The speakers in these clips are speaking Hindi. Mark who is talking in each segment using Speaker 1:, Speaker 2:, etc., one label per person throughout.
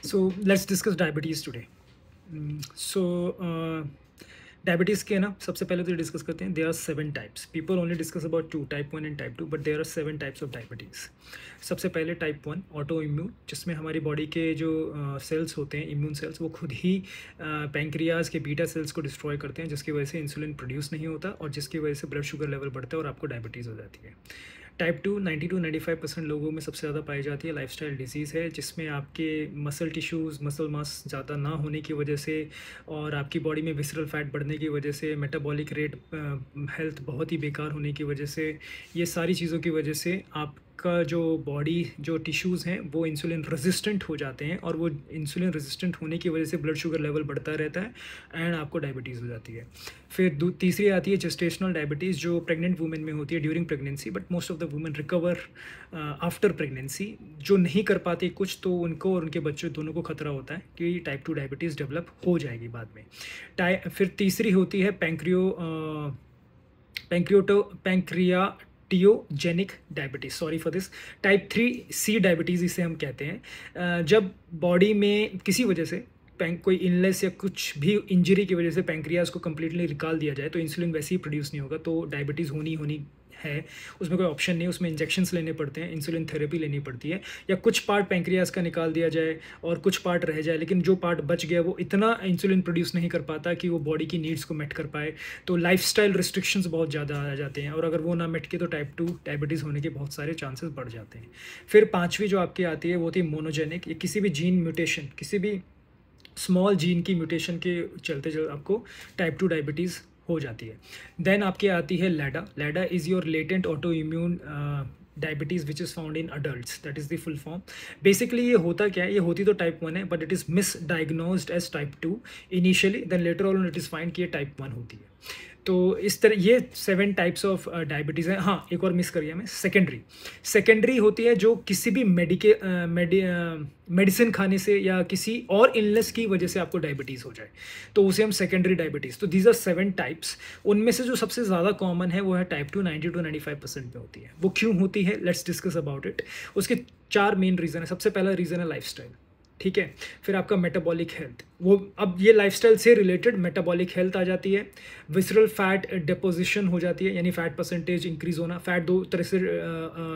Speaker 1: So let's discuss diabetes today. Diabetes के ना सबसे पहले तो डिस्कस करते हैं. There are 7 types. People only discuss about 2, type 1 and type 2, but there are 7 types of diabetes. सबसे पहले टाइप 1 ऑटो इम्यून, जिसमें हमारी बॉडी के जो सेल्स होते हैं, इम्यून सेल्स, वो खुद ही पैंक्रियाज के बीटा सेल्स को डिस्ट्रॉय करते हैं, जिसकी वजह से इंसुलिन प्रोड्यूस नहीं होता और जिसकी वजह से ब्लड शुगर लेवल बढ़ता है और आपको डायबिटीज़ हो जाती है. टाइप 2 90-95% लोगों में सबसे ज़्यादा पाई जाती है. लाइफस्टाइल डिजीज़ है जिसमें आपके मसल टिश्यूज़, मसल मास ज़्यादा ना होने की वजह से और आपकी बॉडी में विसरल फैट बढ़ने की वजह से, मेटाबॉलिक रेट हेल्थ बहुत ही बेकार होने की वजह से, ये सारी चीज़ों की वजह से आपका जो बॉडी जो टिश्यूज़ हैं वो इंसुलिन रेजिस्टेंट हो जाते हैं और वो इंसुलिन रेजिस्टेंट होने की वजह से ब्लड शुगर लेवल बढ़ता रहता है एंड आपको डायबिटीज़ हो जाती है. फिर तीसरी आती है जेस्टेशनल डायबिटीज़, जो प्रेग्नेंट वुमेन में होती है during pregnancy, but most of the women recover after pregnancy. जो नहीं कर पाती कुछ, तो उनको और उनके बच्चों दोनों को खतरा होता है कि टाइप 2 डायबिटीज़ डेवलप हो जाएगी बाद में. फिर तीसरी होती है pancreatogenic diabetes, sorry for this. Type 3C diabetes इसे हम कहते हैं. जब बॉडी में किसी वजह से कोई इलनेस या कुछ भी इंजरी की वजह से पैंक्रियाज को कम्प्लीटली निकाल दिया जाए तो इंसुलिन वैसे ही प्रोड्यूस नहीं होगा, तो डायबिटीज़ होनी है. उसमें कोई ऑप्शन नहीं, उसमें इंजेक्शंस लेने पड़ते हैं, इंसुलिन थेरेपी लेनी पड़ती है. या कुछ पार्ट पैंक्रियाज का निकाल दिया जाए और कुछ पार्ट रह जाए, लेकिन जो पार्ट बच गया वो इतना इंसुलिन प्रोड्यूस नहीं कर पाता कि वो बॉडी की नीड्स को मेट कर पाए. तो लाइफस्टाइल रिस्ट्रिक्शंस बहुत ज़्यादा आ जाते हैं और अगर वो ना मेट के तो टाइप 2 डायबिटीज़ होने के बहुत सारे चांसेस बढ़ जाते हैं. फिर पाँचवीं जो आपकी आती है वो होती है मोनोजेनिक. ये किसी भी जीन म्यूटेशन, किसी भी स्मॉल जीन की म्यूटेशन के चलते जो आपको टाइप 2 डायबिटीज़ हो जाती है. देन आपके आती है LADA. LADA is your latent autoimmune diabetes which is found in adults, that is the full form. Basically ये होता क्या है, ये होती तो टाइप 1 है but it is misdiagnosed as type 2 initially, then later on it is find कि ये टाइप 1 होती है. तो इस तरह ये 7 टाइप्स ऑफ डायबिटीज़ हैं. हाँ, एक और मिस करिए मैं, सेकेंडरी होती है जो किसी भी मेडिसिन खाने से या किसी और इलनेस की वजह से आपको डायबिटीज़ हो जाए, तो उसे हम सेकेंडरी डायबिटीज़. तो दीज आर 7 टाइप्स. उनमें से जो सबसे ज़्यादा कॉमन है वो है टाइप 2, 90-95% में होती है. वो क्यों होती है, लेट्स डिस्कस अबाउट इट. उसके 4 मेन रीज़न है. सबसे पहला रीज़न है लाइफस्टाइल, ठीक है. फिर आपका मेटाबॉलिक हेल्थ, वो अब ये लाइफस्टाइल से रिलेटेड मेटाबॉलिक हेल्थ आ जाती है. विसरल फैट डिपोजिशन हो जाती है, यानी फैट परसेंटेज इंक्रीज होना. फैट दो तरह से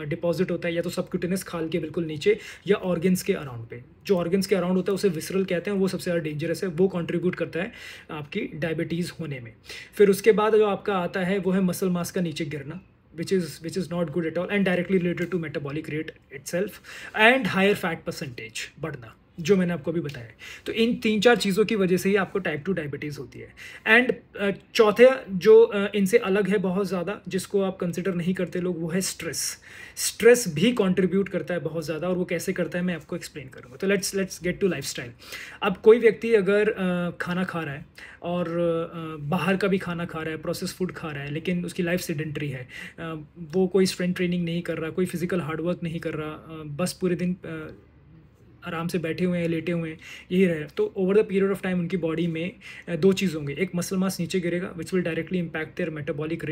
Speaker 1: डिपॉजिट होता है, या तो सबक्यूटेनियस खाल के बिल्कुल नीचे या ऑर्गन्स के अराउंड पे. जो ऑर्गन्स के अराउंड होता है उसे विसरल कहते हैं, वो सबसे ज़्यादा डेंजरस है, वो कंट्रीब्यूट करता है आपकी डायबिटीज़ होने में. फिर उसके बाद जो आपका आता है वो है मसल मास का नीचे गिरना, which is not good at all and directly related to metabolic rate itself and higher fat percentage बढ़ना, जो मैंने आपको अभी बताया. तो इन 3-4 चीज़ों की वजह से ही आपको टाइप 2 डायबिटीज़ होती है. एंड चौथे जो इनसे अलग है बहुत ज़्यादा, जिसको आप कंसिडर नहीं करते लोग, वो है स्ट्रेस भी कंट्रीब्यूट करता है बहुत ज़्यादा, और वो कैसे करता है मैं आपको एक्सप्लेन करूँगा. तो लेट्स गेट टू लाइफस्टाइल. अब कोई व्यक्ति अगर खाना खा रहा है और बाहर का भी खाना खा रहा है, प्रोसेस फूड खा रहा है, लेकिन उसकी लाइफ सेडेंटरी है, वो कोई स्ट्रेंथ ट्रेनिंग नहीं कर रहा, कोई फिजिकल हार्डवर्क नहीं कर रहा, बस पूरे दिन आराम से बैठे हुए हैं, लेटे हुए हैं, यही रहे, तो over the period of time उनकी बॉडी में दो चीज़ होंगे. एक, मसल मास नीचे गिरेगा which will directly impact their metabolic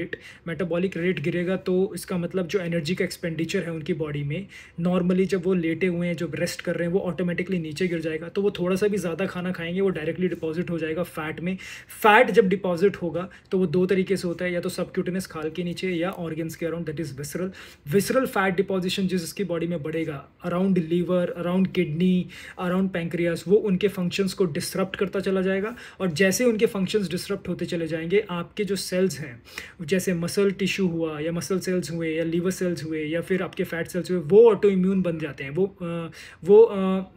Speaker 1: rate गिरेगा, तो इसका मतलब जो एनर्जी का एक्सपेंडिचर है उनकी बॉडी में, नॉर्मली जब वो लेटे हुए हैं, जब रेस्ट कर रहे हैं, वो ऑटोमेटिकली नीचे गिर जाएगा. तो वो थोड़ा सा भी ज़्यादा खाना खाएंगे, वो डायरेक्टली डिपॉजिट हो जाएगा फैट में. फैट जब डिपॉजिट होगा तो वो 2 तरीके से होता है, या तो सबक्यूटेनियस खाल के नीचे या ऑर्गन्स के around, that is visceral fat deposition जिसकी बॉडी में बढ़ेगा around liver, around kidney, around pancreas, वो उनके फंक्शंस को डिसरप्ट करता चला जाएगा. और जैसे उनके फंक्शंस डिसरप्ट होते चले जाएंगे, आपके जो सेल्स हैं, जैसे मसल टिश्यू हुआ या मसल सेल्स हुए या लीवर सेल्स हुए या फिर आपके फैट सेल्स हुए, वो ऑटो इम्यून बन जाते हैं. वो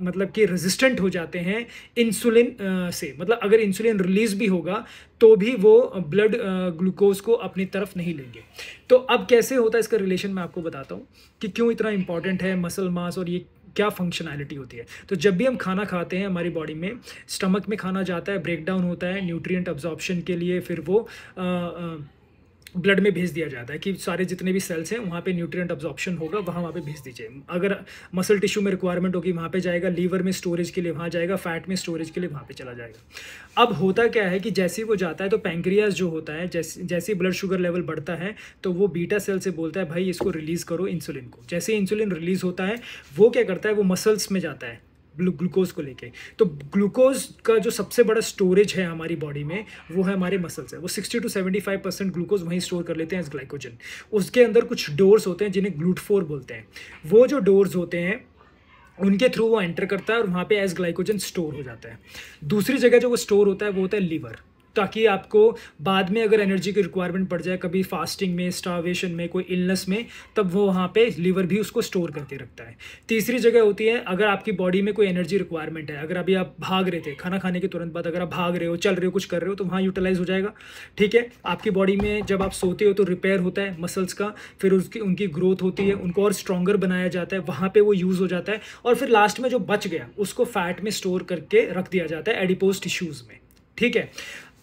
Speaker 1: मतलब कि रेजिस्टेंट हो जाते हैं इंसुलिन से. मतलब अगर इंसुलिन रिलीज भी होगा तो भी वो ब्लड ग्लूकोज को अपनी तरफ नहीं लेंगे. तो अब कैसे होता है इसका रिलेशन, मैं आपको बताता हूँ कि क्यों इतना इंपॉर्टेंट है मसल मास और ये क्या फंक्शनैलिटी होती है. तो जब भी हम खाना खाते हैं, हमारी बॉडी में स्टमक में खाना जाता है, ब्रेक डाउन होता है न्यूट्रिएंट अब्जॉर्प्शन के लिए, फिर वो ब्लड में भेज दिया जाता है कि सारे जितने भी सेल्स हैं वहाँ पे न्यूट्रिएंट अब्जॉर्प्शन होगा, वहाँ पे भेज दीजिए. अगर मसल टिश्यू में रिक्वायरमेंट होगी वहाँ पे जाएगा, लीवर में स्टोरेज के लिए वहाँ जाएगा, फैट में स्टोरेज के लिए वहाँ पे चला जाएगा. अब होता क्या है कि जैसे ही वो जाता है तो पैंक्रियास जो होता है, जैसे ब्लड शुगर लेवल बढ़ता है तो वो बीटा सेल से बोलता है भाई इसको रिलीज़ करो इंसुलिन को. जैसे इंसुलिन रिलीज़ होता है वो क्या करता है, वो मसल्स में जाता है, ग्लूकोज को लेके। तो ग्लूकोज का जो सबसे बड़ा स्टोरेज है हमारी बॉडी में वो है हमारे मसल्स है। वो 60 to 75% ग्लूकोज वहीं स्टोर कर लेते हैं एज ग्लाइकोजन। उसके अंदर कुछ डोर्स होते हैं जिन्हें ग्लूटफोर बोलते हैं। वो जो डोर्स होते हैं उनके थ्रू वो एंटर करता है और वहाँ पे एज ग्लाइकोजन स्टोर हो जाता है। दूसरी जगह जो वो स्टोर होता है वो होता है लीवर, ताकि आपको बाद में अगर एनर्जी की रिक्वायरमेंट पड़ जाए कभी फास्टिंग में, स्टार्वेशन में, कोई इलनेस में, तब वो वहाँ पे लीवर भी उसको स्टोर करके रखता है। तीसरी जगह होती है अगर आपकी बॉडी में कोई एनर्जी रिक्वायरमेंट है, अगर अभी आप भाग रहे थे खाना खाने के तुरंत बाद, अगर आप भाग रहे हो, चल रहे हो, कुछ कर रहे हो, तो वहाँ यूटिलाइज हो जाएगा। ठीक है, आपकी बॉडी में जब आप सोते हो तो रिपेयर होता है मसल्स का, फिर उसकी उनकी ग्रोथ होती है, उनको और स्ट्रॉन्गर बनाया जाता है, वहाँ पर वो यूज़ हो जाता है, और फिर लास्ट में जो बच गया उसको फैट में स्टोर करके रख दिया जाता है एडिपोज टिश्यूज़ में। ठीक है,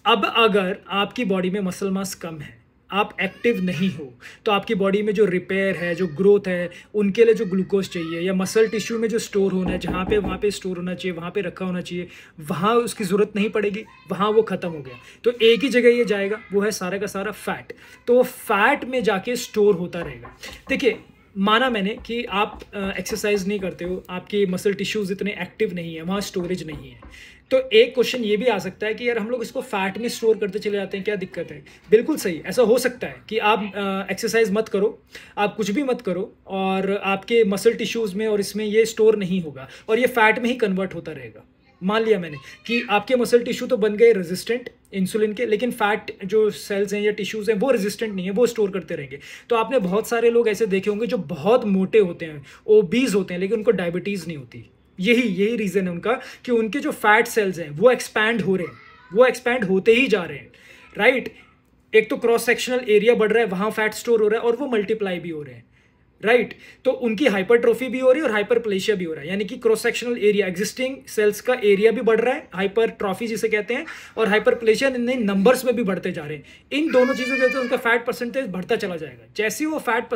Speaker 1: अब अगर आपकी बॉडी में मसल मास कम है, आप एक्टिव नहीं हो, तो आपकी बॉडी में जो रिपेयर है, जो ग्रोथ है, उनके लिए जो ग्लूकोज चाहिए या मसल टिश्यू में जो स्टोर होना है, जहाँ पे वहाँ पे स्टोर होना चाहिए, वहाँ पे रखा होना चाहिए, वहाँ उसकी ज़रूरत नहीं पड़ेगी, वहाँ वो ख़त्म हो गया। तो एक ही जगह ये जाएगा, वो है सारा का सारा फैट। तो वो फैट में जाके स्टोर होता रहेगा। देखिए, माना मैंने कि आप एक्सरसाइज नहीं करते हो, आपके मसल टिश्यूज़ इतने एक्टिव नहीं है, वहाँ स्टोरेज नहीं है, तो एक क्वेश्चन ये भी आ सकता है कि यार हम लोग इसको फैट में स्टोर करते चले जाते हैं, क्या दिक्कत है? बिल्कुल सही, ऐसा हो सकता है कि आप एक्सरसाइज मत करो, आप कुछ भी मत करो, और आपके मसल टिश्यूज़ में और इसमें ये स्टोर नहीं होगा और ये फैट में ही कन्वर्ट होता रहेगा। मान लिया मैंने कि आपके मसल टिश्यू तो बन गए रेजिस्टेंट इंसुलिन के, लेकिन फैट जो सेल्स हैं या टिश्यूज़ हैं वो रेजिस्टेंट नहीं है, वो स्टोर करते रहेंगे। तो आपने बहुत सारे लोग ऐसे देखे होंगे जो बहुत मोटे होते हैं, ओबीज होते हैं, लेकिन उनको डायबिटीज़ नहीं होती। यही रीज़न है उनका कि उनके जो फैट सेल्स हैं वो एक्सपैंड हो रहे हैं, वो एक्सपैंड होते ही जा रहे हैं, राइट। एक तो क्रॉस सेक्शनल एरिया बढ़ रहा है, वहाँ फैट स्टोर हो रहा है और वो मल्टीप्लाई भी हो रहे हैं, राइट। तो उनकी हाइपरट्रोफी भी हो रही है और हाइपरप्लेशिया भी हो रहा है, यानी कि cross sectional area, existing cells का एरिया भी बढ़ रहा है, हाइपरट्रॉफी जिसे कहते हैं, और हाइपरप्लेशिया इन नंबर्स में भी बढ़ते जा रहे हैं। इन दोनों चीज़ों के वजह से उनका फैट परसेंटेज बढ़ता चला जाएगा। जैसे ही वो फैट